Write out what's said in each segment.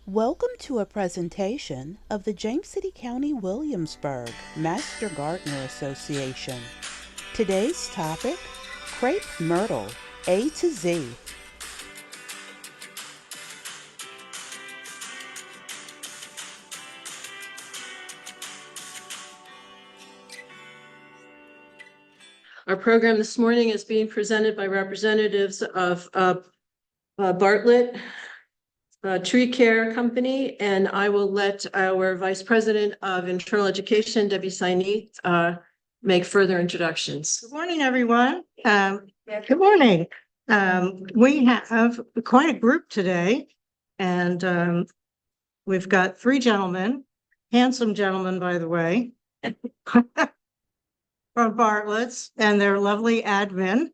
Welcome to a presentation of the James City County Williamsburg Master Gardener Association. Today's topic, Crape Myrtle A to Z. Our program this morning is being presented by representatives of Bartlett Tree Care Company, and I will let our Vice President of Internal Education, Debbie Saini, make further introductions. Good morning, everyone. Good morning. We have quite a group today, and we've got three gentlemen, handsome gentlemen, by the way, from Bartlett's, and their lovely admin.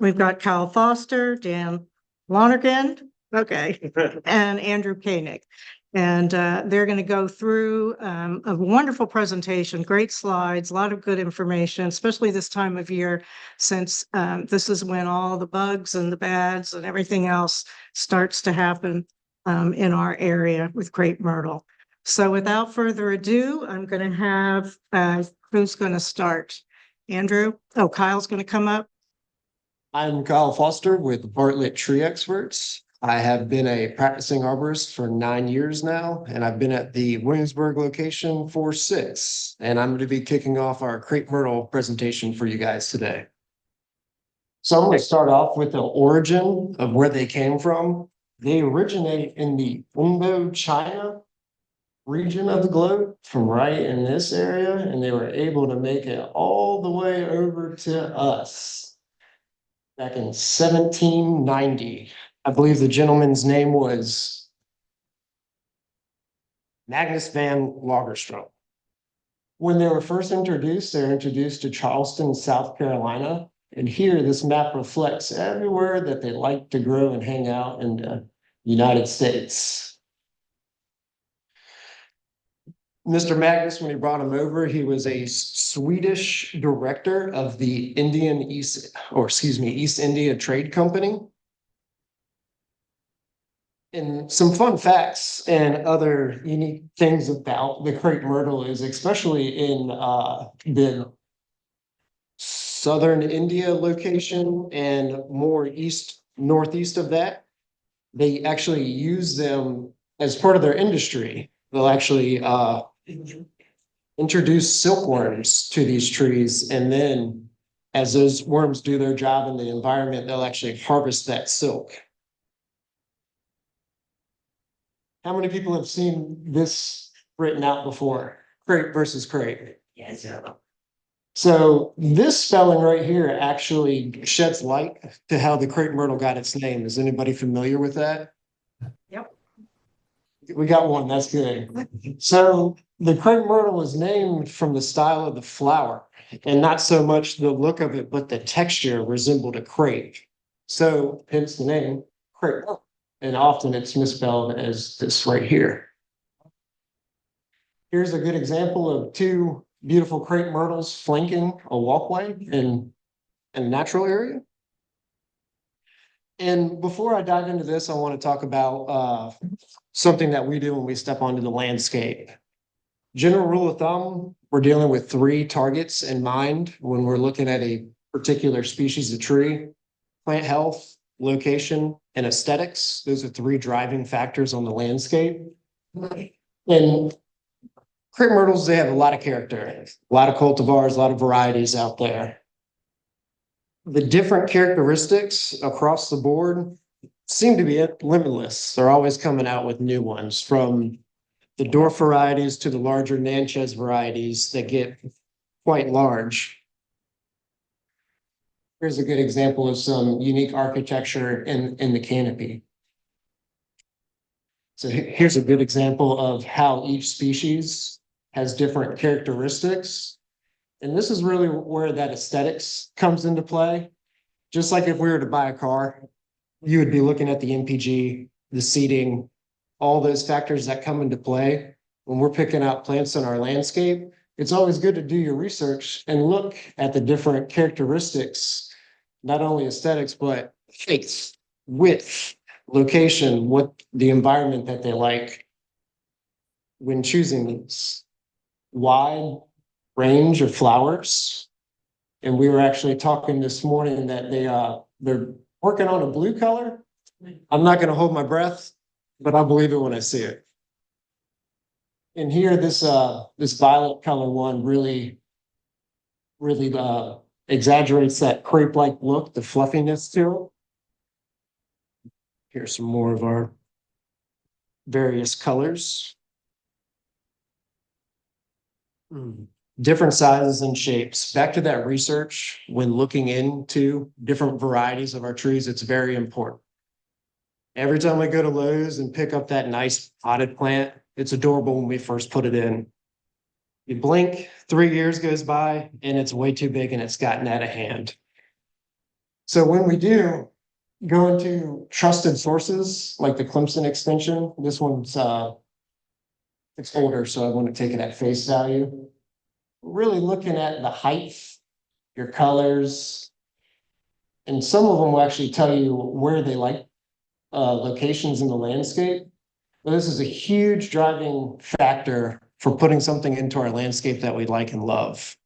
We've got Kyle Foster, Dan Lonergan, okay, and Andrew Koenig. And they're going to go through a wonderful presentation, great slides, a lot of good information, especially this time of year, since this is when all the bugs and the bads and everything else starts to happen in our area with Crape Myrtle. So without further ado, I'm going to have, who's going to start? Andrew? Oh, Kyle's going to come up. I'm Kyle Foster with Bartlett Tree Experts. I have been a practicing arborist for 9 years now, and I've been at the Williamsburg location for 6. And I'm going to be kicking off our Crape Myrtle presentation for you guys today. So I'm going to start off with the origin of where they came from. They originate in the Indo-China region of the globe, from right in this area, and they were able to make it all the way over to us back in 1790. I believe the gentleman's name was Magnus van Lagerstrom. When they were first introduced, they were introduced to Charleston, South Carolina. And here, this map reflects everywhere that they like to grow and hang out in the United States. Mr. Magnus, when he brought him over, he was a Swedish director of the East India Trade Company. And some fun facts and other unique things about the Crape Myrtle is, especially in the southern India location and more northeast of that, they actually use them as part of their industry. They'll actually introduce silkworms to these trees, and then as those worms do their job in the environment, they'll actually harvest that silk. How many people have seen this written out before? Crape versus crepe. Yes. So this spelling right here actually sheds light to how the Crape Myrtle got its name. Is anybody familiar with that? Yep. We got one, that's good. So the Crape Myrtle was named from the style of the flower, and not so much the look of it, but the texture resembled a crepe. So hence the name Crape Myrtle. And often it's misspelled as this right here. Here's a good example of two beautiful crepe myrtles flanking a walkway in a natural area. And before I dive into this, I want to talk about something that we do when we step onto the landscape. General rule of thumb, we're dealing with 3 targets in mind when we're looking at a particular species of tree: plant health, location, and aesthetics. Those are 3 driving factors on the landscape. And crepe myrtles, they have a lot of character, a lot of cultivars, a lot of varieties out there. The different characteristics across the board seem to be limitless. They're always coming out with new ones, from the dwarf varieties to the larger Natchez varieties that get quite large. Here's a good example of some unique architecture in the canopy. So here's a good example of how each species has different characteristics. And this is really where that aesthetics comes into play. Just like if we were to buy a car, you would be looking at the MPG, the seating, all those factors that come into play. When we're picking out plants in our landscape, it's always good to do your research and look at the different characteristics, not only aesthetics, but height, width, location, what the environment that they like when choosing these. Wide range of flowers. And we were actually talking this morning that they're working on a blue color. I'm not going to hold my breath, but I'll believe it when I see it. And here, this violet color one really exaggerates that crepe-like look, the fluffiness to it. Here's some more of our various colors. Different sizes and shapes. Back to that research, when looking into different varieties of our trees, it's very important. Every time I go to Lowe's and pick up that nice potted plant, it's adorable when we first put it in. You blink, 3 years goes by, and it's way too big and it's gotten out of hand. So when we do go into trusted sources like the Clemson extension, this one's it's older, so I want to take it at face value. Really looking at the height, your colors, and some of them will actually tell you where they like locations in the landscape. But this is a huge driving factor for putting something into our landscape that we like and love.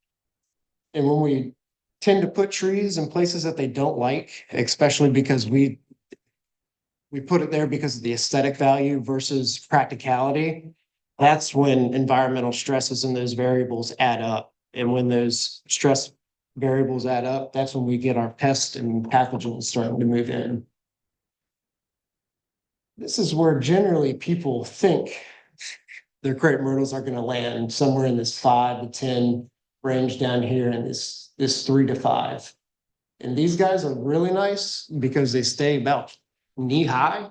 And when we tend to put trees in places that they don't like, especially because we put it there because of the aesthetic value versus practicality, that's when environmental stresses and those variables add up. And when those stress variables add up, that's when we get our pests and pathogens starting to move in. This is where generally people think their crepe myrtles are going to land somewhere in this 5 to 10 range down here in this 3 to 5. And these guys are really nice because they stay about knee high.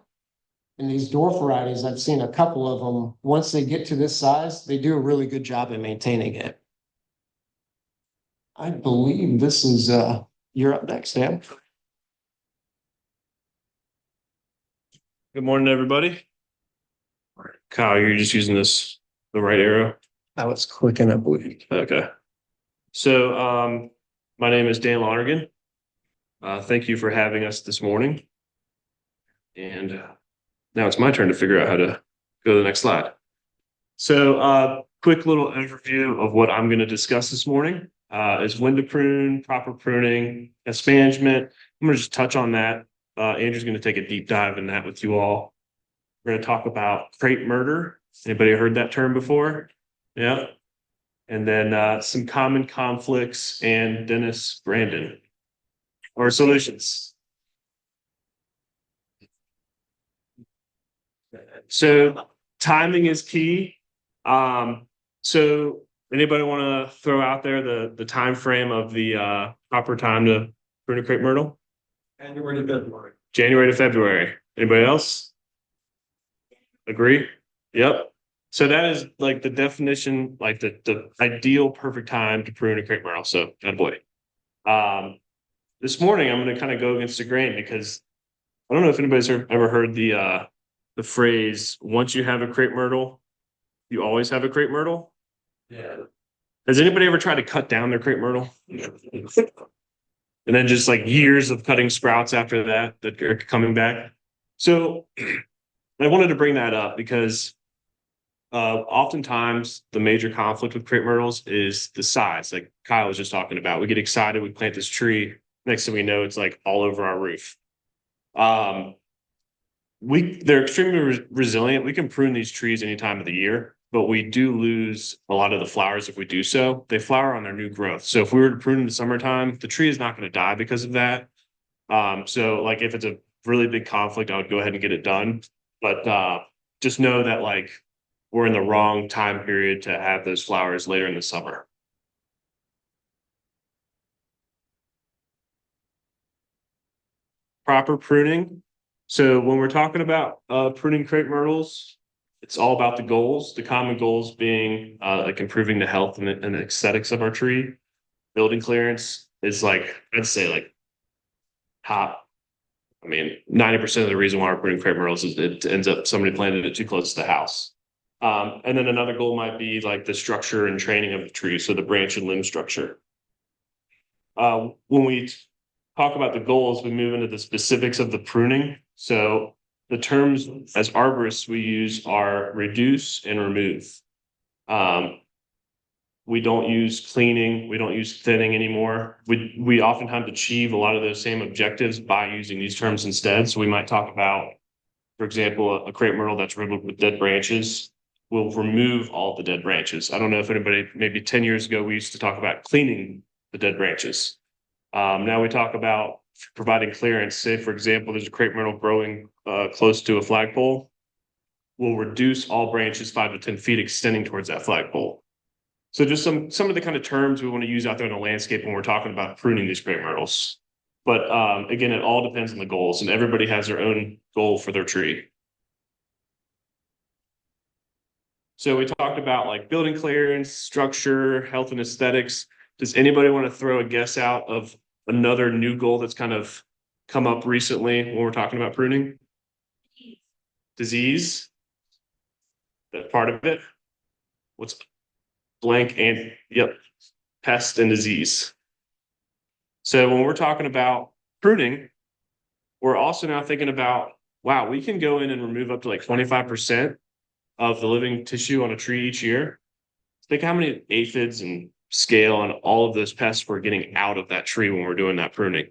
And these dwarf varieties, I've seen a couple of them, once they get to this size, they do a really good job in maintaining it. I believe this is, you're up next, Dan. Good morning, everybody. Kyle, you're just using the right arrow? I was clicking, I believe. Okay. So, my name is Dan Lonergan. Thank you for having us this morning. And now it's my turn to figure out how to go to the next slide. So, quick little overview of what I'm going to discuss this morning is when to prune, proper pruning, pest management. I'm going to just touch on that. Andrew's going to take a deep dive in that with you all. We're going to talk about crape murder. Anybody heard that term before? Yeah. And then some common conflicts and Dennis Brandon or solutions. So timing is key. So anybody want to throw out there the time frame of the proper time to prune a crape myrtle? January to February. January to February. Anybody else? Agree? Yep. So that is like the definition, like the ideal perfect time to prune a crape myrtle. So good boy. This morning I'm going to kind of go against the grain because I don't know if anybody's ever heard the phrase, once you have a crape myrtle, you always have a crape myrtle. Yeah. Has anybody ever tried to cut down their crape myrtle? And then just like years of cutting sprouts after that are coming back. So I wanted to bring that up because oftentimes the major conflict with crepe myrtles is the size, like Kyle was just talking about. We get excited, we plant this tree, next thing we know, it's like all over our roof. They're extremely resilient. We can prune these trees any time of the year, but we do lose a lot of the flowers if we do so. They flower on their new growth. So if we were to prune in the summertime, the tree is not going to die because of that. So like if it's a really big conflict, I would go ahead and get it done. But just know that like we're in the wrong time period to have those flowers later in the summer. Proper pruning. So when we're talking about pruning crepe myrtles, it's all about the goals. The common goals being like improving the health and the aesthetics of our tree. Building clearance is like, I'd say like top. I mean, 90% of the reason why we're pruning crepe myrtles is it ends up somebody planted it too close to the house. And then another goal might be like the structure and training of the tree, so the branch and limb structure. When we talk about the goals, we move into the specifics of the pruning. So the terms as arborists we use are reduce and remove. We don't use cleaning, we don't use thinning anymore. We oftentimes achieve a lot of those same objectives by using these terms instead. So we might talk about, for example, a crepe myrtle that's riddled with dead branches. We'll remove all the dead branches. I don't know if anybody, maybe 10 years ago, we used to talk about cleaning the dead branches. Now we talk about providing clearance. Say, for example, there's a crepe myrtle growing close to a flagpole. We'll reduce all branches 5 to 10 feet extending towards that flagpole. So just some of the kind of terms we want to use out there in the landscape when we're talking about pruning these crepe myrtles. But again, it all depends on the goals, and everybody has their own goal for their tree. So we talked about like building clearance, structure, health, and aesthetics. Does anybody want to throw a guess out of another new goal that's kind of come up recently when we're talking about pruning? Disease. That part of it. What's blank? And yep, pest and disease. So when we're talking about pruning, we're also now thinking about, wow, we can go in and remove up to like 25% of the living tissue on a tree each year. Think how many aphids and scale and all of those pests we're getting out of that tree when we're doing that pruning.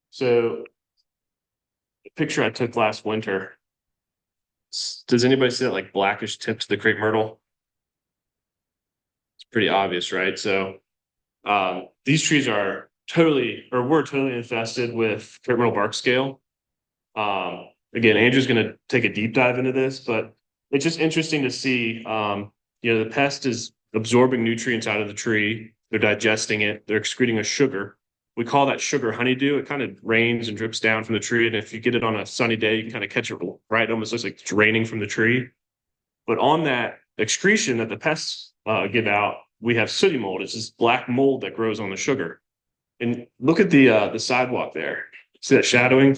So the picture I took last winter, does anybody see that like blackish tip to the crepe myrtle? It's pretty obvious, right? So these trees are we're totally infested with crepe myrtle bark scale. Again, Andrew's going to take a deep dive into this, but it's just interesting to see, the pest is absorbing nutrients out of the tree. They're digesting it. They're excreting a sugar. We call that sugar honeydew. It kind of rains and drips down from the tree. And if you get it on a sunny day, you can kind of catch it, right? It almost looks like it's raining from the tree. But on that excretion that the pests give out, we have sooty mold. It's this black mold that grows on the sugar. And look at the sidewalk there. See that shadowing?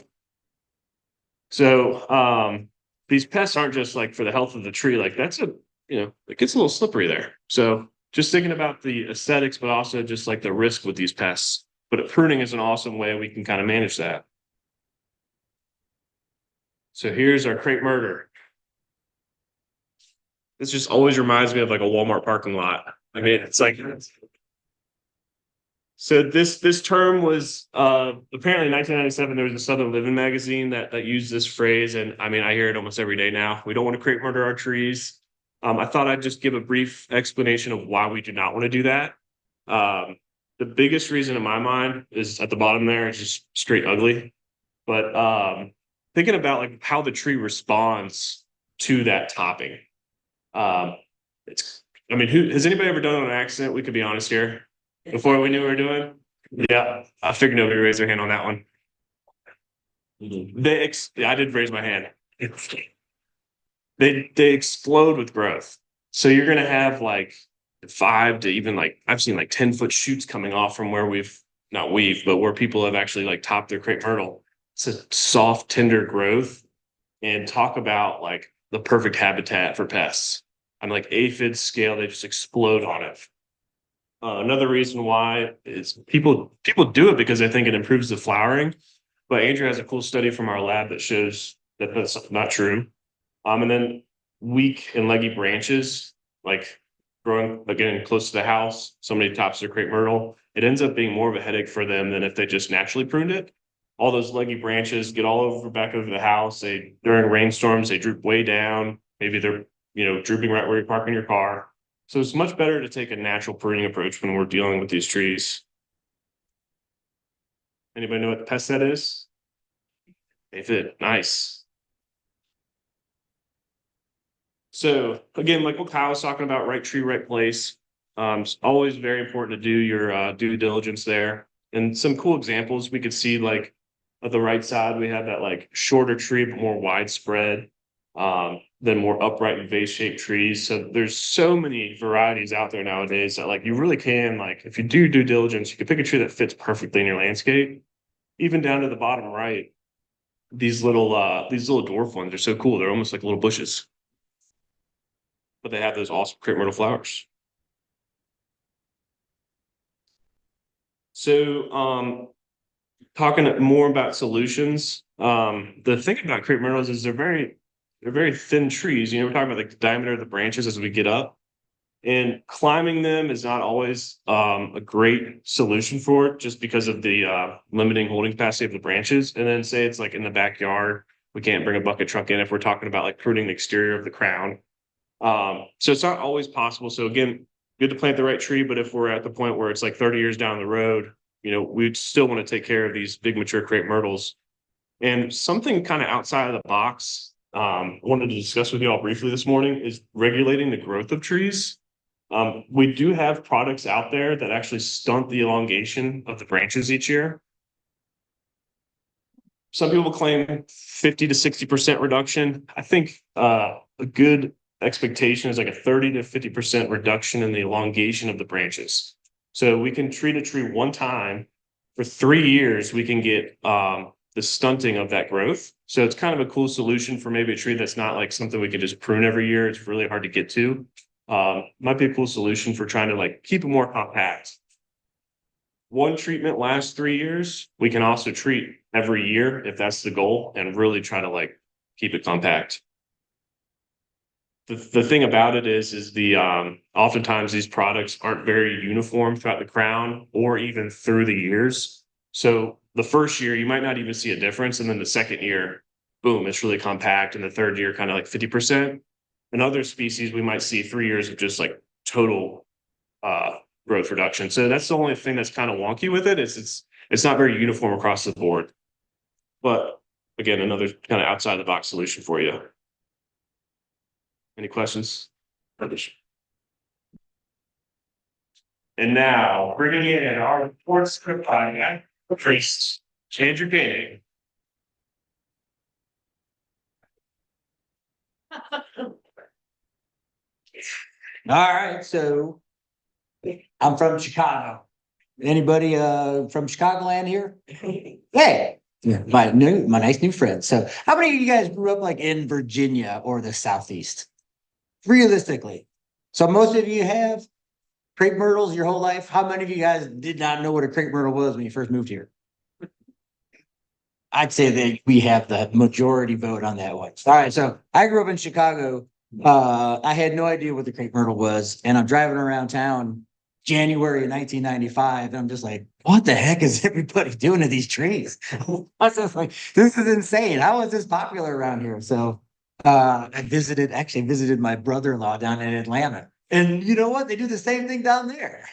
So these pests aren't just like for the health of the tree. Like it gets a little slippery there. So just thinking about the aesthetics, but also just like the risk with these pests. But pruning is an awesome way we can kind of manage that. So here's our crepe myrtle. This just always reminds me of like a Walmart parking lot. I mean, it's like, so this term was apparently in 1997, there was a Southern Living magazine that used this phrase. And I mean, I hear it almost every day now. We don't want to crepe myrtle our trees. I thought I'd just give a brief explanation of why we do not want to do that. The biggest reason in my mind is at the bottom there, it's just straight ugly. But thinking about like how the tree responds to that topping. Who has anybody ever done it on accident? We could be honest here. Before we knew what we were doing? Yeah, I figured nobody raised their hand on that one. I did raise my hand. They explode with growth. So you're gonna have like 5 to even like I've seen like 10-foot shoots coming off from where where people have actually like topped their crepe myrtle. It's a soft, tender growth, and talk about like the perfect habitat for pests. I'm like aphids, scale, they just explode on it. Another reason why is people do it because they think it improves the flowering, but Andrew has a cool study from our lab that shows that that's not true. And then weak and leggy branches, like growing again close to the house, somebody tops their crepe myrtle, it ends up being more of a headache for them than if they just naturally pruned it. All those leggy branches get all over back over the house. During rainstorms, they droop way down. Maybe they're drooping right where you're parking your car. So it's much better to take a natural pruning approach when we're dealing with these trees. Anybody know what the pest that is? Aphid, nice. So again, like what Kyle was talking about, right tree, right place. It's always very important to do your due diligence there. And some cool examples we could see, like at the right side, we have that like shorter tree, but more widespread. Than more upright and vase-shaped trees. So there's so many varieties out there nowadays that like you really can, like if you do due diligence, you can pick a tree that fits perfectly in your landscape. Even down to the bottom right, these little dwarf ones are so cool. They're almost like little bushes, but they have those awesome crepe myrtle flowers. So talking more about solutions. The thing about crepe myrtles is they're very thin trees. You know, we're talking about like the diameter of the branches as we get up. And climbing them is not always a great solution for it just because of the limiting holding capacity of the branches. And then say it's like in the backyard, we can't bring a bucket truck in if we're talking about like pruning the exterior of the crown. So it's not always possible. So again, good to plant the right tree, but if we're at the point where it's like 30 years down the road, you know, we'd still want to take care of these big mature crepe myrtles. And something kind of outside of the box, I wanted to discuss with you all briefly this morning is regulating the growth of trees. We do have products out there that actually stunt the elongation of the branches each year. Some people claim 50 to 60% reduction. I think a good expectation is like a 30 to 50% reduction in the elongation of the branches. So we can treat a tree one time for 3 years, we can get the stunting of that growth. So it's kind of a cool solution for maybe a tree that's not like something we can just prune every year. It's really hard to get to. Might be a cool solution for trying to like keep it more compact. One treatment lasts 3 years. We can also treat every year if that's the goal and really try to like keep it compact. The thing about it is the oftentimes these products aren't very uniform throughout the crown or even through the years. So the first year you might not even see a difference, and then the second year, boom, it's really compact, and the third year kind of like 50%. In other species, we might see 3 years of just like total growth reduction. So that's the only thing that's kind of wonky with it. It's not very uniform across the board. But again, another kind of outside the box solution for you. Any questions? And now bringing in our report script guy, priests, Andrew Koenig. All right, so I'm from Chicago. Anybody from Chicagoland here? Hey, yeah, my nice new friend. So how many of you guys grew up like in Virginia or the Southeast? Realistically. So most of you have crepe myrtles your whole life. How many of you guys did not know what a crepe myrtle was when you first moved here? I'd say that we have the majority vote on that one. All right, so I grew up in Chicago. I had no idea what the crepe myrtle was, and I'm driving around town January of 1995, and I'm just like, what the heck is everybody doing to these trees? I was just like, this is insane. How is this popular around here? So I visited my brother-in-law down in Atlanta. And you know what? They do the same thing down there.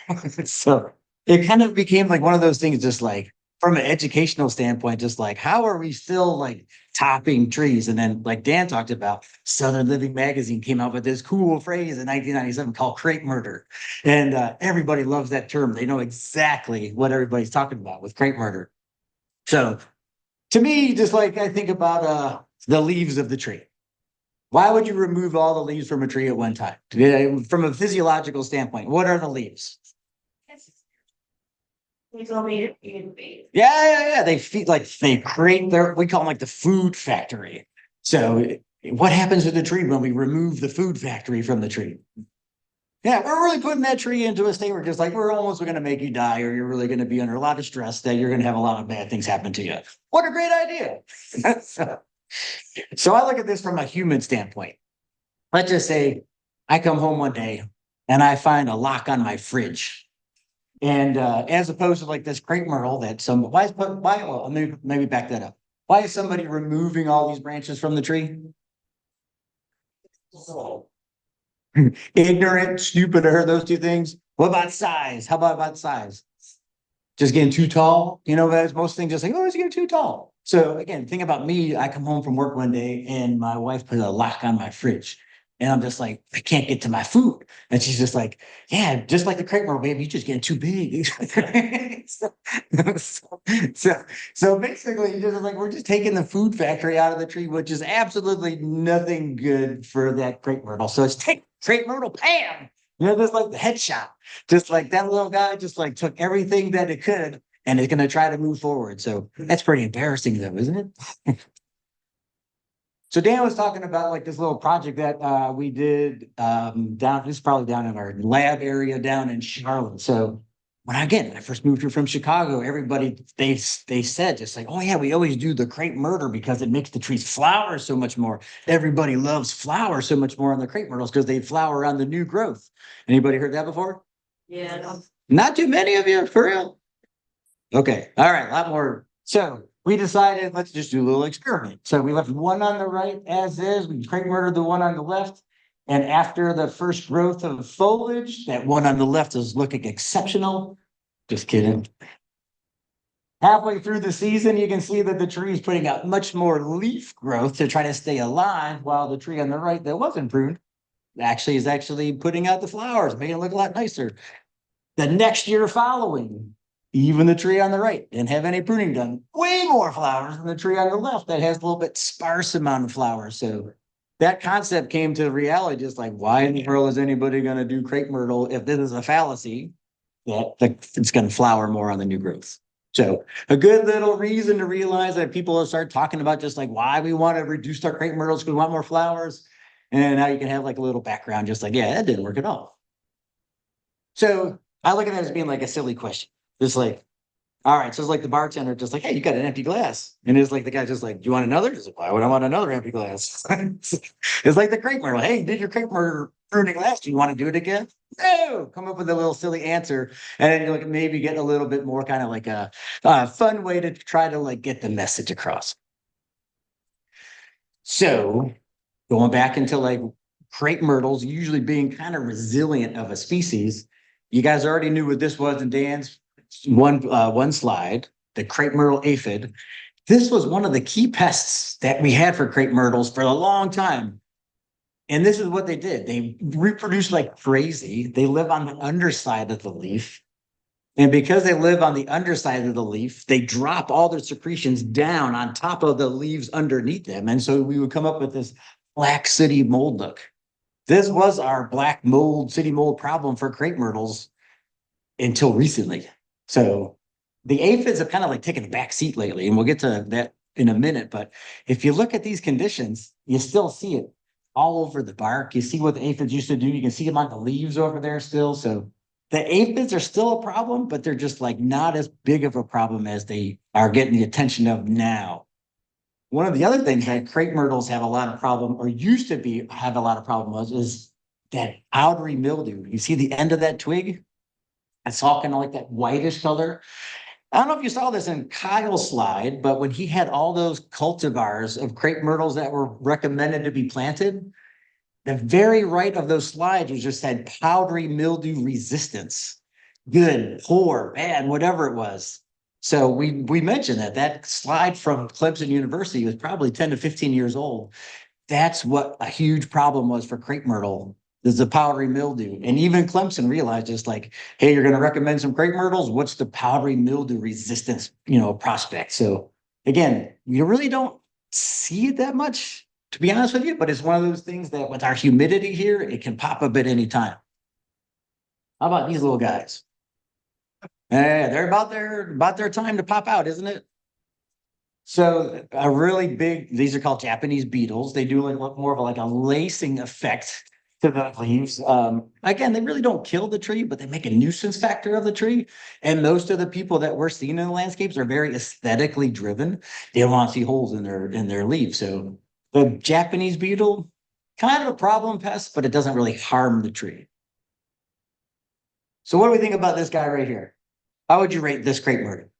So it kind of became like one of those things, just like from an educational standpoint, just like how are we still like topping trees? And then, like Dan talked about, Southern Living Magazine came out with this cool phrase in 1997 called crepe murder. And everybody loves that term. They know exactly what everybody's talking about with crepe murder. So to me, just like I think about the leaves of the tree. Why would you remove all the leaves from a tree at one time? From a physiological standpoint, what are the leaves? Yeah. They feed they create we call them like the food factory. So what happens to the tree when we remove the food factory from the tree? Yeah, we're really putting that tree into a state where just like we're going to make you die, or you're really going to be under a lot of stress that you're going to have a lot of bad things happen to you. What a great idea. So I look at this from a human standpoint. Let's just say I come home one day and I find a lock on my fridge. And as opposed to like this crepe myrtle that maybe back that up. Why is somebody removing all these branches from the tree? Ignorant, stupid, I heard those two things. What about size? How about size? Just getting too tall? You know, that's most things just like, oh, it's getting too tall. So again, think about me. I come home from work one day and my wife put a lock on my fridge. And I'm just like, I can't get to my food. And she's just like, yeah, just like the crepe myrtle, baby, you're just getting too big. so basically, just like we're just taking the food factory out of the tree, which is absolutely nothing good for that crepe myrtle. So it's take crepe myrtle, bam! You know, just like the headshot. Just like that little guy just like took everything that it could and is going to try to move forward. So that's pretty embarrassing though, isn't it? So Dan was talking about like this little project that we did this is probably down in our lab area down in Charlotte. So When I first moved here from Chicago, everybody, they said just like, oh yeah, we always do the crepe myrtle because it makes the trees flower so much more. Everybody loves flower so much more on the crepe myrtles because they flower on the new growth. Anybody heard that before? Yeah. Not too many of you, for real. Okay, all right, a lot more. So we decided, let's just do a little experiment. So we left one on the right as is, we crepe myrtled the one on the left. And after the first growth of foliage, that one on the left is looking exceptional. Just kidding. Halfway through the season, you can see that the tree is putting out much more leaf growth to try to stay alive, while the tree on the right that wasn't pruned is actually putting out the flowers, making it look a lot nicer. The next year following, even the tree on the right didn't have any pruning done. Way more flowers than the tree on the left that has a little bit sparse amount of flowers. So that concept came to reality, just like, why in the world is anybody going to do crepe myrtle if this is a fallacy that it's going to flower more on the new growth? So a good little reason to realize that people will start talking about just like why we want to reduce our crepe myrtles because we want more flowers. And now you can have like a little background, just like, yeah, that didn't work at all. So I look at that as being like a silly question. Just like, all right, so it's like the bartender just like, hey, you got an empty glass. And it's like the guy just like, do you want another? Just like, why would I want another empty glass? It's like the crepe myrtle. Hey, you did your crepe myrtle pruning last. Do you want to do it again? No, come up with a little silly answer. And then you like maybe get a little bit more kind of like a fun way to try to like get the message across. So going back into like crepe myrtles usually being kind of resilient of a species, you guys already knew what this was in Dan's one slide, the crepe myrtle aphid. This was one of the key pests that we had for crepe myrtles for a long time. And this is what they did. They reproduce like crazy. They live on the underside of the leaf. And because they live on the underside of the leaf, they drop all their secretions down on top of the leaves underneath them. And so we would come up with this black city mold look. This was our black mold, city mold problem for crepe myrtles until recently. So the aphids have kind of like taken a back seat lately, and we'll get to that in a minute. But if you look at these conditions, you still see it all over the bark. You see what the aphids used to do. You can see them on the leaves over there still. So the aphids are still a problem, but they're just like not as big of a problem as they are getting the attention of now. One of the other things that crepe myrtles have a lot of problem, or used to be have a lot of problem was, is that powdery mildew. You see the end of that twig? It's all kind of like that whitish color. I don't know if you saw this in Kyle's slide, but when he had all those cultivars of crepe myrtles that were recommended to be planted, the very right of those slides was just said powdery mildew resistance. Good, poor, bad, whatever it was. So we mentioned that slide from Clemson University was probably 10 to 15 years old. That's what a huge problem was for crepe myrtle. There's the powdery mildew. And even Clemson realized just like, hey, you're going to recommend some crepe myrtles. What's the powdery mildew resistance, prospect? So again, you really don't see it that much, to be honest with you, but it's one of those things that with our humidity here, it can pop up at any time. How about these little guys? They're about their time to pop out, isn't it? So a really big, these are called Japanese beetles. They do like more of like a lacing effect to the leaves. Again, they really don't kill the tree, but they make a nuisance factor of the tree. And most of the people that we're seeing in the landscapes are very aesthetically driven. They don't want to see holes in their leaves. So the Japanese beetle, kind of a problem pest, but it doesn't really harm the tree. So what do we think about this guy right here? How would you rate this crepe myrtle?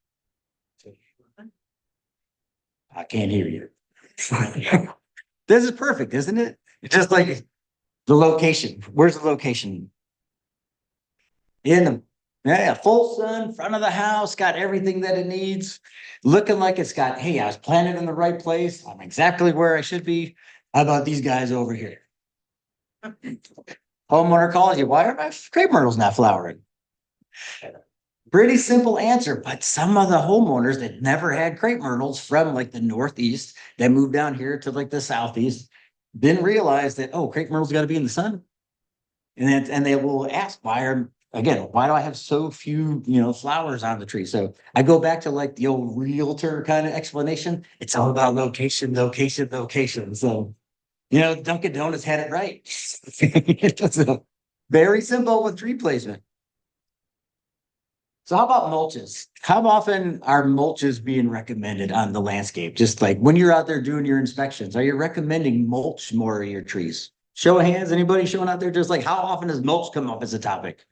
I can't hear you. This is perfect, isn't it? It's just like the location. Where's the location? Full sun, front of the house, got everything that it needs. Looking like it's got, hey, I was planted in the right place. I'm exactly where I should be. How about these guys over here? Homeowner calls you, why are my crepe myrtles not flowering? Pretty simple answer, but some of the homeowners that never had crepe myrtles from like the Northeast that moved down here to like the Southeast didn't realize that, oh, crepe myrtles got to be in the sun. And they will ask, why do I have so few, flowers on the tree? So I go back to like the old realtor kind of explanation. It's all about location, location, location. So, Dunkin' Donuts had it right. It's very simple with tree placement. So how about mulches? How often are mulches being recommended on the landscape? Just like when you're out there doing your inspections, are you recommending mulch more of your trees? Show of hands, anybody showing out there? Just like how often does mulch come up as a topic?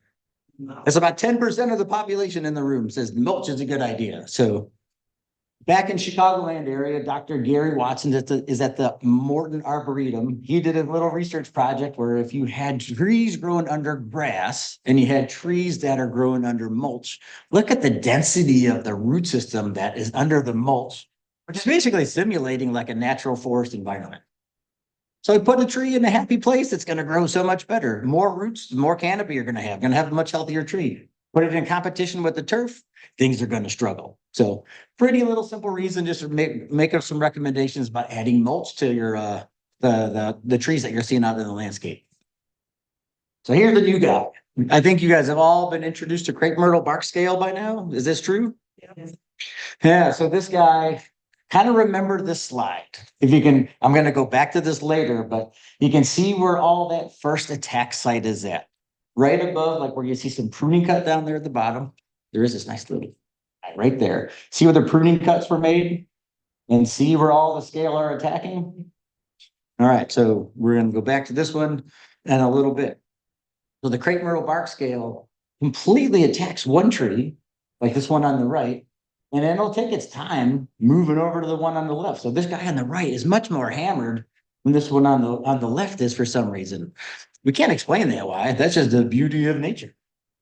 It's about 10% of the population in the room says mulch is a good idea. So back in Chicagoland area, Dr. Gary Watson is at the Morton Arboretum. He did a little research project where if you had trees growing under grass and you had trees that are growing under mulch, look at the density of the root system that is under the mulch, which is basically simulating like a natural forest environment. So I put a tree in a happy place, it's going to grow so much better. More roots, more canopy you're going to have a much healthier tree. Put it in competition with the turf, things are going to struggle. So pretty little simple reason, just to make up some recommendations about adding mulch to your the trees that you're seeing out in the landscape. So here's the new guy. I think you guys have all been introduced to Crape Myrtle bark scale by now. Is this true? Yeah, so this guy, kind of remember this slide. If you can, I'm going to go back to this later, but you can see where all that first attack site is at. Right above, like where you see some pruning cut down there at the bottom, there is this nice little right there. See where the pruning cuts were made and see where all the scale are attacking? All right, so we're going to go back to this one in a little bit. So the Crape Myrtle bark scale completely attacks one tree, like this one on the right, and then it'll take its time moving over to the one on the left. So this guy on the right is much more hammered than this one on the left is for some reason. We can't explain that why. That's just the beauty of nature.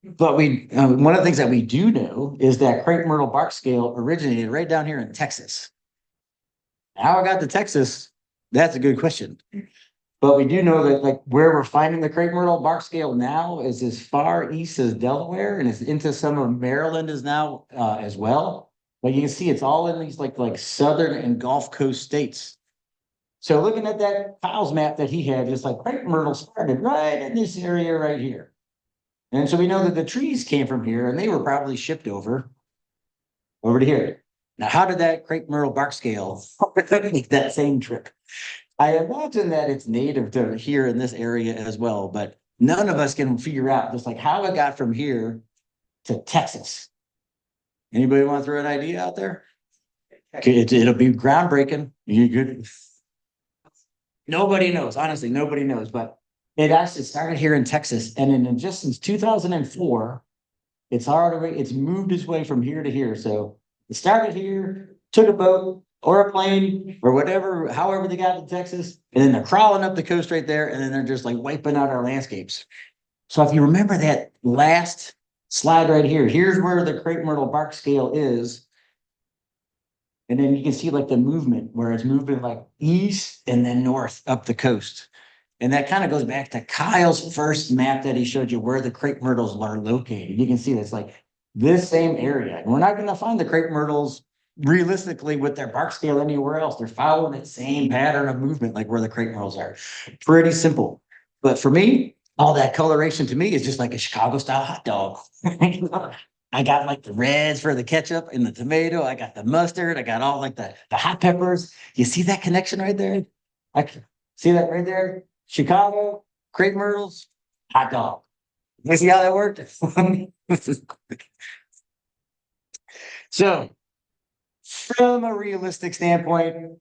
But one of the things that we do know is that Crape Myrtle bark scale originated right down here in Texas. How it got to Texas, that's a good question. But we do know that like where we're finding the Crape Myrtle bark scale now is as far east as Delaware, and it's into some of Maryland is now as well. But you can see it's all in these like southern and Gulf Coast states. So looking at that Kyle's map that he had, just like Crape Myrtle started right in this area right here. And so we know that the trees came from here and they were probably shipped over to here. Now, how did that Crape Myrtle bark scale make that same trip? I imagine that it's native to here in this area as well, but none of us can figure out just like how it got from here to Texas. Anybody want to throw an idea out there? Okay, it'll be groundbreaking. You good? Nobody knows. Honestly, nobody knows. But it actually started here in Texas, and then just since 2004, it's moved its way from here to here. So it started here, took a boat or a plane or whatever, however they got to Texas, and then they're crawling up the coast right there, and then they're just like wiping out our landscapes. So if you remember that last slide right here, here's where the Crape Myrtle bark scale is. And then you can see like the movement where it's moving like east and then north up the coast. And that kind of goes back to Kyle's first map that he showed you where the Crape Myrtles are located. You can see that's like this same area. And we're not going to find the Crape Myrtles realistically with their bark scale anywhere else. They're following that same pattern of movement like where the Crape Myrtles are. Pretty simple. But for me, all that coloration to me is just like a Chicago style hot dog. I got like the reds for the ketchup and the tomato. I got the mustard. I got all like the hot peppers. You see that connection right there? I see that right there? Chicago, Crape Myrtles, hot dog. You see how that worked? So, from a realistic standpoint,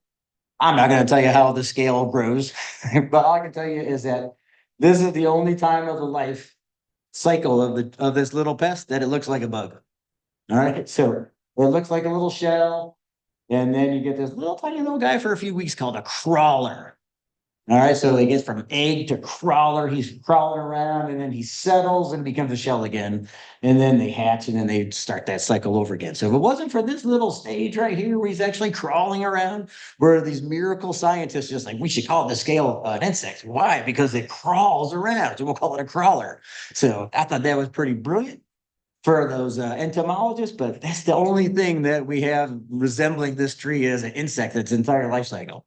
I'm not going to tell you how the scale grows, but all I can tell you is that this is the only time of the life cycle of this little pest that it looks like a bug. All right, so it looks like a little shell, and then you get this little tiny little guy for a few weeks called a crawler. All right, so he gets from egg to crawler. He's crawling around, and then he settles and becomes a shell again. And then they hatch, and then they start that cycle over again. So if it wasn't for this little stage right here where he's actually crawling around, where these miracle scientists just like, we should call the scale an insect. Why? Because it crawls around. So we'll call it a crawler. So I thought that was pretty brilliant for those entomologists, but that's the only thing that we have resembling this tree as an insect its entire life cycle.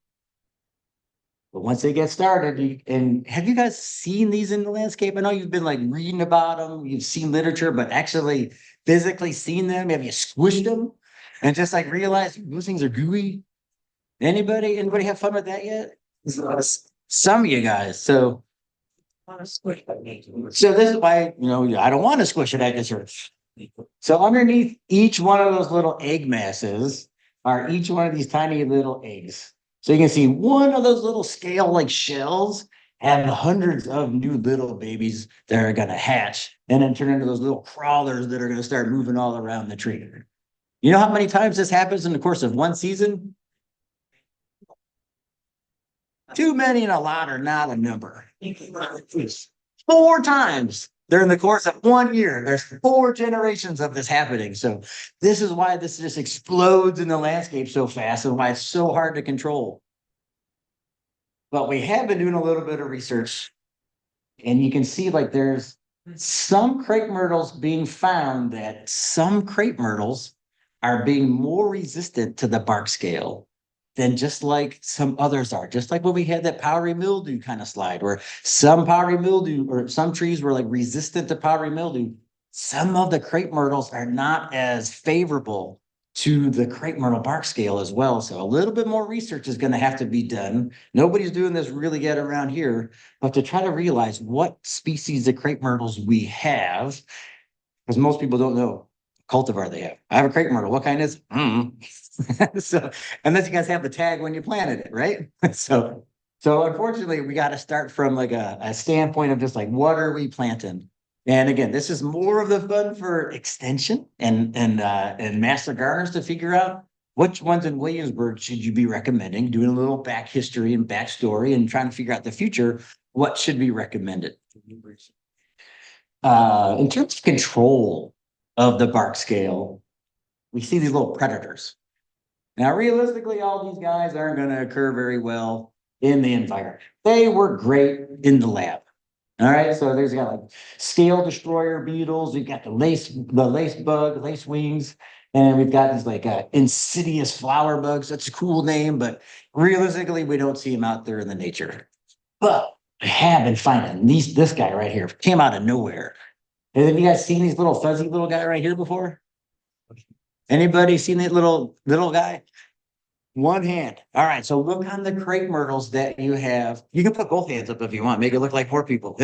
But once they get started, and have you guys seen these in the landscape? I know you've been like reading about them, you've seen literature, but actually physically seen them? Have you squished them and just like realized those things are gooey? Anybody have fun with that yet? Some of you guys. So this is why, I don't want to squish it. I just So underneath each one of those little egg masses are each one of these tiny little eggs. So you can see one of those little scale-like shells have hundreds of new little babies that are gonna hatch and then turn into those little crawlers that are gonna start moving all around the tree. You know how many times this happens in the course of one season? Too many and a lot are not a number. 4 times during the course of 1 year. There's 4 generations of this happening. So this is why this just explodes in the landscape so fast and why it's so hard to control. But we have been doing a little bit of research, and you can see like there's some crepe myrtles being found that some crepe myrtles are being more resistant to the bark scale than just like some others are. Just like when we had that powdery mildew kind of slide, where some powdery mildew or some trees were like resistant to powdery mildew. Some of the crepe myrtles are not as favorable to the crepe myrtle bark scale as well. So a little bit more research is going to have to be done. Nobody's doing this really yet around here, but to try to realize what species of crepe myrtles we have, because most people don't know cultivar they have. I have a crepe myrtle. What kind is? So unless you guys have the tag when you planted it, right? So unfortunately, we got to start from like a standpoint of just like what are we planting? And again, this is more of the fun for extension and master gardeners to figure out which ones in Williamsburg should you be recommending, doing a little back history and backstory and trying to figure out the future, what should be recommended. In terms of control of the bark scale, we see these little predators. Now, realistically, all these guys aren't going to occur very well in the environment. They work great in the lab. All right, so there's got like scale destroyer beetles. We've got the lace bug, lace wings, and we've got these like insidious flower bugs. That's a cool name, but realistically, we don't see them out there in the nature. But I have been finding this guy right here came out of nowhere. Have you guys seen these little fuzzy little guy right here before? Anybody seen that little guy? One hand. All right. So look on the crepe myrtles that you have. You can put both hands up if you want. Make it look like 4 people.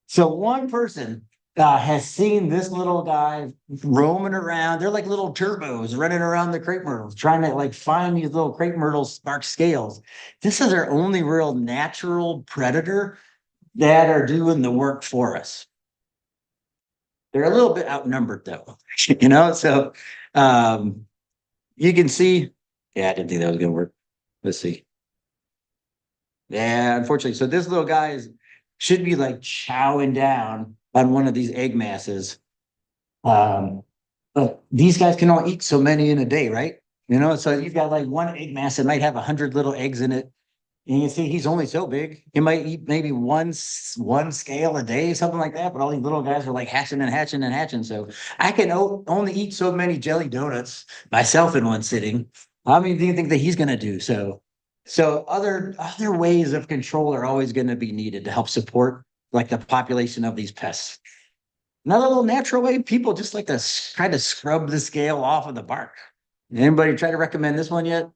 So one person has seen this little guy roaming around. They're like little turbos running around the crepe myrtles, trying to like find these little crepe myrtle spark scales. This is our only real natural predator that are doing the work for us. They're a little bit outnumbered though, so you can see, yeah, I didn't think that was going to work. Let's see. Yeah, unfortunately. So this little guy should be like chowing down on one of these egg masses. But these guys can all eat so many in a day, right? So you've got like one egg mass that might have 100 little eggs in it. And you can see he's only so big. He might eat maybe one scale a day, something like that. But all these little guys are like hatching and hatching and hatching. So I can only eat so many jelly donuts myself in one sitting. How many do you think that he's going to do? So other ways of control are always going to be needed to help support like the population of these pests. Another little natural way, people just like to try to scrub the scale off of the bark. Anybody try to recommend this one yet?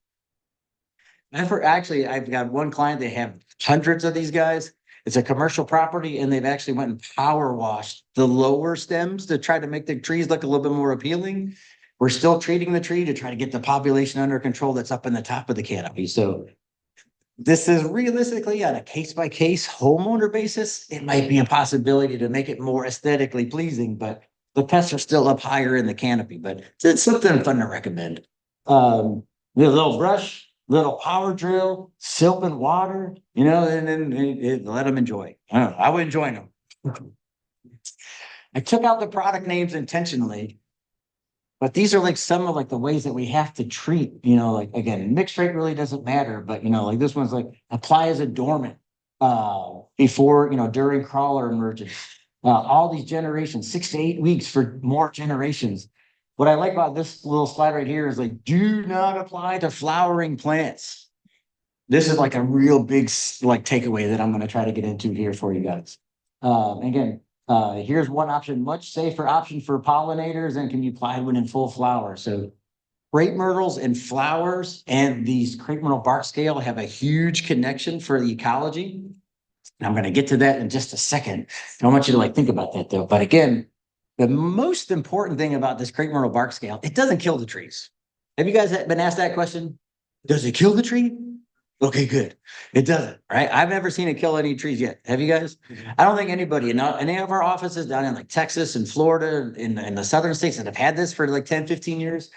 I've got one client, they have hundreds of these guys. It's a commercial property and they've actually went and power washed the lower stems to try to make the trees look a little bit more appealing. We're still treating the tree to try to get the population under control that's up in the top of the canopy. So this is realistically on a case-by-case homeowner basis. It might be a possibility to make it more aesthetically pleasing, but the pests are still up higher in the canopy, but it's something fun to recommend. The little brush, little power drill, soap and water, and then let them enjoy. I would join them. I took out the product names intentionally, but these are like some of like the ways that we have to treat, like again, mixed rate really doesn't matter, but like this one's like apply as a dormant before, during crawler emergence. All these generations, 6 to 8 weeks for more generations. What I like about this little slide right here is like, do not apply to flowering plants. This is like a real big like takeaway that I'm going to try to get into here for you guys. Here's one option, much safer option for pollinators and can be applied when in full flower. So crepe myrtles and flowers and these crepe myrtle bark scale have a huge connection for the ecology. And I'm going to get to that in just a second. I don't want you to like think about that though. But again, The most important thing about this crepe myrtle bark scale, it doesn't kill the trees. Have you guys been asked that question? Does it kill the tree? Okay, good. It doesn't, right? I've never seen it kill any trees yet. Have you guys? I don't think anybody in any of our offices down in like Texas and Florida in the southern states that have had this for like 10, 15 years,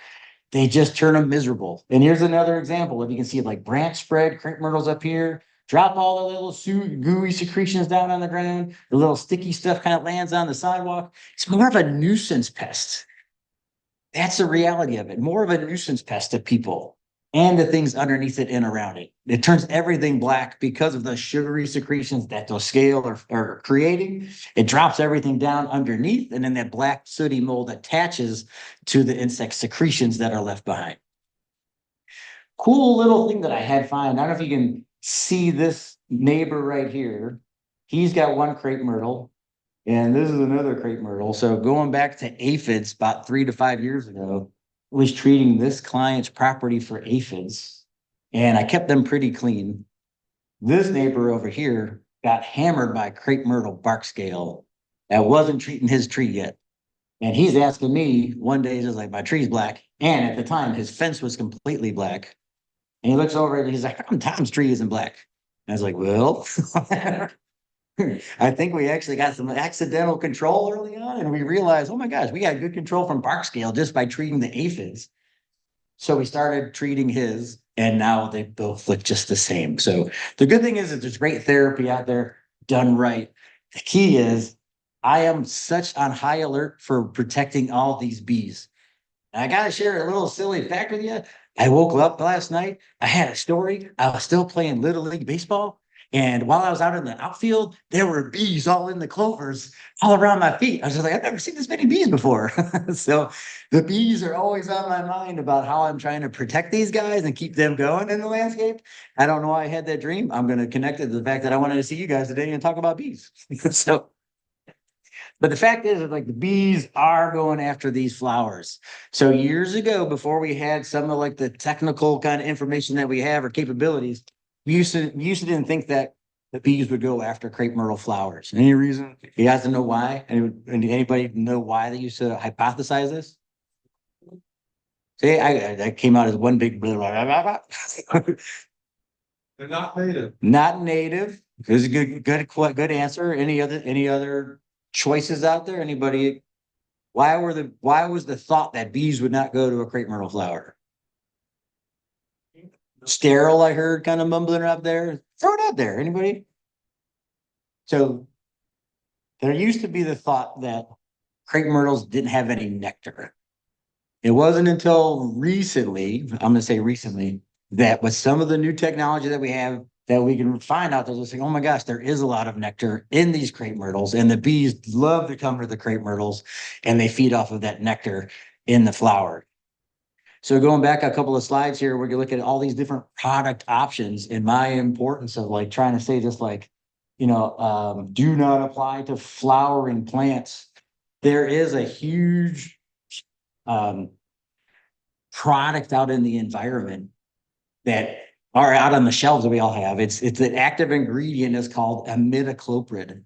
they just turn them miserable. And here's another example. If you can see like branch spread, crepe myrtles up here, drop all the little gooey secretions down on the ground, the little sticky stuff kind of lands on the sidewalk. It's more of a nuisance pest. That's the reality of it. More of a nuisance pest to people and the things underneath it and around it. It turns everything black because of the sugary secretions that those scale are creating. It drops everything down underneath, and then that black sooty mold attaches to the insect secretions that are left behind. Cool little thing that I had find. I don't know if you can see this neighbor right here. He's got one crepe myrtle, and this is another crepe myrtle. So going back to aphids about 3 to 5 years ago, I was treating this client's property for aphids, and I kept them pretty clean. This neighbor over here got hammered by crepe myrtle bark scale. I wasn't treating his tree yet. And he's asking me one day, just like, my tree's black. And at the time, his fence was completely black. And he looks over and he's like, how come Tom's tree isn't black? And I was like, well, I think we actually got some accidental control early on, and we realized, oh my gosh, we got good control from bark scale just by treating the aphids. So we started treating his, and now they both look just the same. So the good thing is that there's great therapy out there done right. The key is I am such on high alert for protecting all these bees. And I got to share a little silly fact with you. I woke up last night. I had a story. I was still playing Little League Baseball. And while I was out in the outfield, there were bees all in the clovers all around my feet. I was just like, I've never seen this many bees before. So the bees are always on my mind about how I'm trying to protect these guys and keep them going in the landscape. I don't know why I had that dream. I'm going to connect it to the fact that I wanted to see you guys today and talk about bees. So, but the fact is, like, the bees are going after these flowers. So years ago, before we had some of like the technical kind of information that we have or capabilities, we used to didn't think that the bees would go after crepe myrtle flowers. Any reason? You guys don't know why? Anybody know why they used to hypothesize this? See, I came out as one big blah, blah, blah, blah. They're not native. Not native. This is a good answer. Any other choices out there? Anybody? Why was the thought that bees would not go to a crepe myrtle flower? Sterile, I heard kind of mumbling up there. Throw it out there. Anybody? So there used to be the thought that crepe myrtles didn't have any nectar. It wasn't until recently, I'm going to say recently, that with some of the new technology that we have, that we can find out, they're saying, oh my gosh, there is a lot of nectar in these crepe myrtles, and the bees love to come to the crepe myrtles, and they feed off of that nectar in the flower. So going back a couple of slides here, we're gonna look at all these different product options and my importance of like trying to say just like, do not apply to flowering plants. There is a huge product out in the environment that are out on the shelves that we all have. It's an active ingredient is called imidacloprid.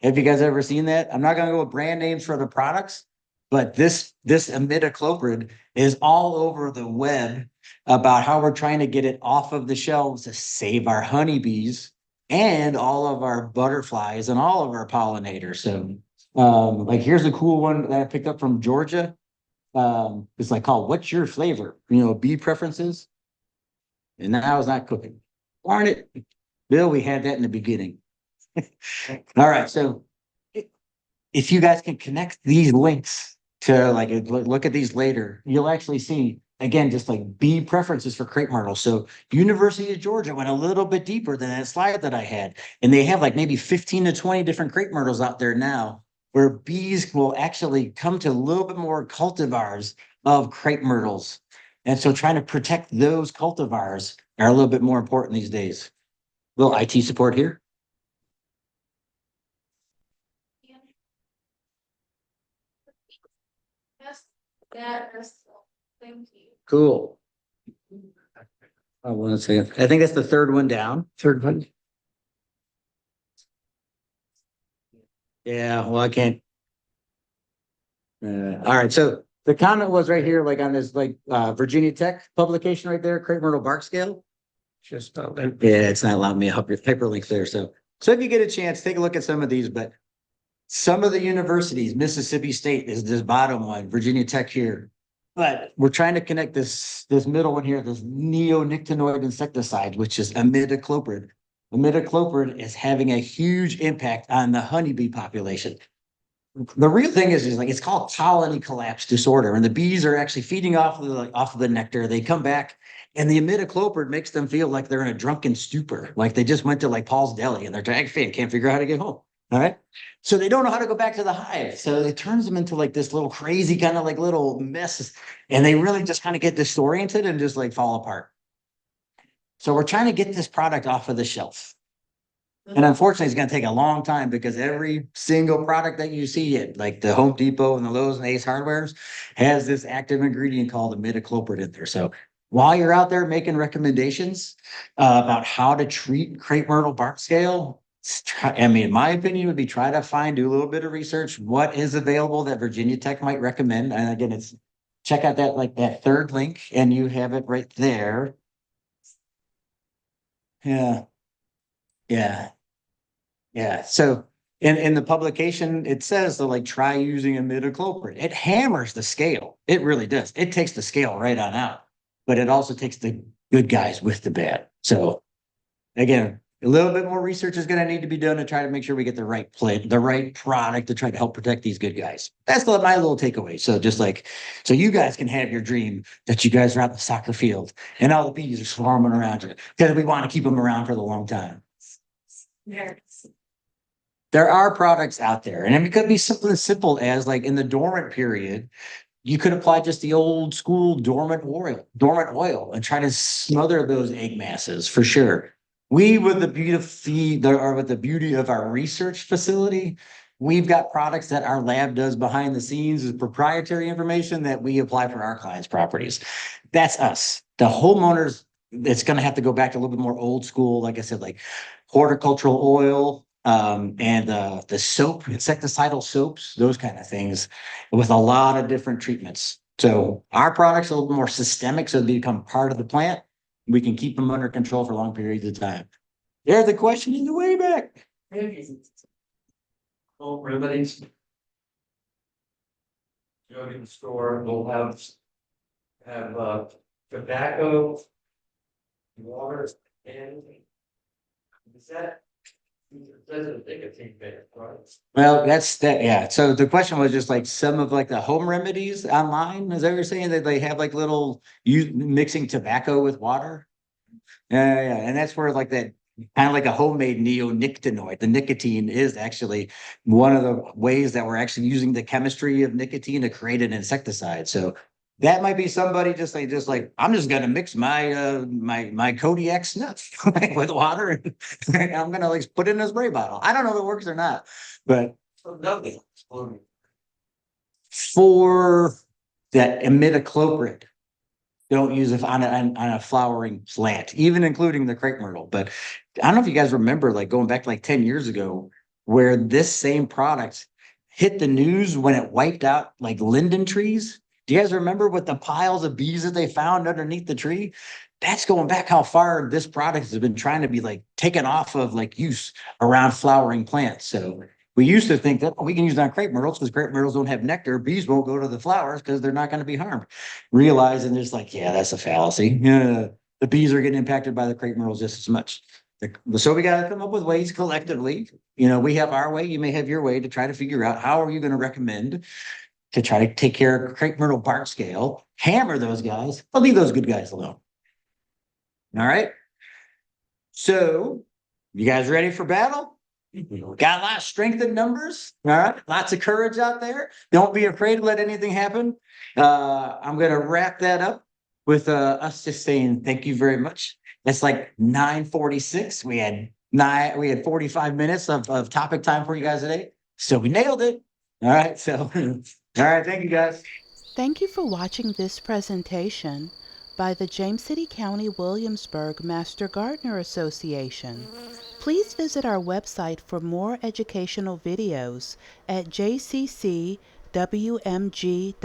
Have you guys ever seen that? I'm not gonna go with brand names for the products, but this imidacloprid is all over the web about how we're trying to get it off of the shelves to save our honeybees and all of our butterflies and all of our pollinators. So like here's a cool one that I picked up from Georgia. It's like called What's Your Flavor? Bee preferences. And now it's not cooking. Darn it. Bill, we had that in the beginning. All right. So if you guys can connect these links to like look at these later, you'll actually see again just like bee preferences for crepe myrtle. So University of Georgia went a little bit deeper than that slide that I had, and they have like maybe 15 to 20 different crepe myrtles out there now, where bees will actually come to a little bit more cultivars of crepe myrtles. And so trying to protect those cultivars are a little bit more important these days. A little IT support here. Thank you. Cool. I want to say, I think that's the third one down. Third one. Yeah, well, I can't. All right, so the comment was right here, like on this, like, Virginia Tech publication right there, Crape Myrtle bark scale. Just, Yeah, it's not allowing me a hyperlink there, so if you get a chance, take a look at some of these, but some of the universities, Mississippi State is this bottom one, Virginia Tech here. But we're trying to connect this middle one here, this neonicotinoid insecticide, which is imidacloprid. Imidacloprid is having a huge impact on the honeybee population. The real thing is like it's called colony collapse disorder, and the bees are actually feeding off of the nectar. They come back, and the imidacloprid makes them feel like they're in a drunken stupor, like they just went to like Paul's Deli and they're tag can't figure out how to get home. All right. So they don't know how to go back to the hive. So it turns them into like this little crazy kind of like little mess. And they really just kind of get disoriented and just like fall apart. So we're trying to get this product off of the shelf. And unfortunately, it's going to take a long time because every single product that you see at like the Home Depot and the Lowe's and Ace Hardwares has this active ingredient called imidacloprid in there. So while you're out there making recommendations about how to treat crepe myrtle bark scale, I mean, my opinion would be try to do a little bit of research. What is available that Virginia Tech might recommend? And again, it's check out that third link and you have it right there. Yeah. Yeah. Yeah. So in the publication, it says to like try using imidacloprid. It hammers the scale. It really does. It takes the scale right on out, but it also takes the good guys with the bad. So again, a little bit more research is going to need to be done to try to make sure we get the right the right product to try to help protect these good guys. That's my little takeaway. So just like, so you guys can have your dream that you guys are out in the soccer field and all the bees are swarming around you because we want to keep them around for the long time. There are products out there, and it could be something as simple as like in the dormant period, you could apply just the old school dormant oil and try to smother those egg masses for sure. We, with the beauty of our research facility, we've got products that our lab does behind the scenes as proprietary information that we apply for our clients' properties. That's us. The homeowners, it's going to have to go back to a little bit more old school, like I said, like horticultural oil, and the soap, insecticidal soaps, those kind of things, with a lot of different treatments. So our products are a little more systemic, so they become part of the plant. We can keep them under control for long periods of time. There's the question in the way back. Home remedies. Go to the store, we'll have tobacco, water, and is that doesn't think it's bad, right? Well, that's that. Yeah. So the question was just like some of like the home remedies online. Is that what you're saying that they have like little you mixing tobacco with water? Yeah. And that's where like that kind of like a homemade neonicotinoid. The nicotine is actually one of the ways that we're actually using the chemistry of nicotine to create an insecticide. So that might be somebody just like I'm just gonna mix my Kodiak snuff with water and I'm gonna like put it in a spray bottle. I don't know if it works or not, but for that imidacloprid, don't use it on a flowering plant, even including the crepe myrtle. But I don't know if you guys remember, like going back like 10 years ago, where this same product hit the news when it wiped out like linden trees. Do you guys remember what the piles of bees that they found underneath the tree? That's going back how far this product has been trying to be like taken off of like use around flowering plants. So we used to think that we can use it on crepe myrtles because crepe myrtles don't have nectar. Bees won't go to the flowers because they're not going to be harmed. Realizing there's like, yeah, that's a fallacy. Yeah, the bees are getting impacted by the crepe myrtles just as much. So we got to come up with ways collectively. You know, we have our way, you may have your way to try to figure out how are you going to recommend to try to take care of crepe myrtle bark scale, hammer those guys, but leave those good guys alone. All right. So you guys ready for battle? Got a lot of strength in numbers. All right. Lots of courage out there. Don't be afraid to let anything happen. I'm going to wrap that up with us just saying thank you very much. That's like 9:46. We had 45 minutes of topic time for you guys today. So we nailed it. All right. So all right, thank you guys. Thank you for watching this presentation by the James City County Williamsburg Master Gardener Association. Please visit our website for more educational videos at jccw.org. wmg.org.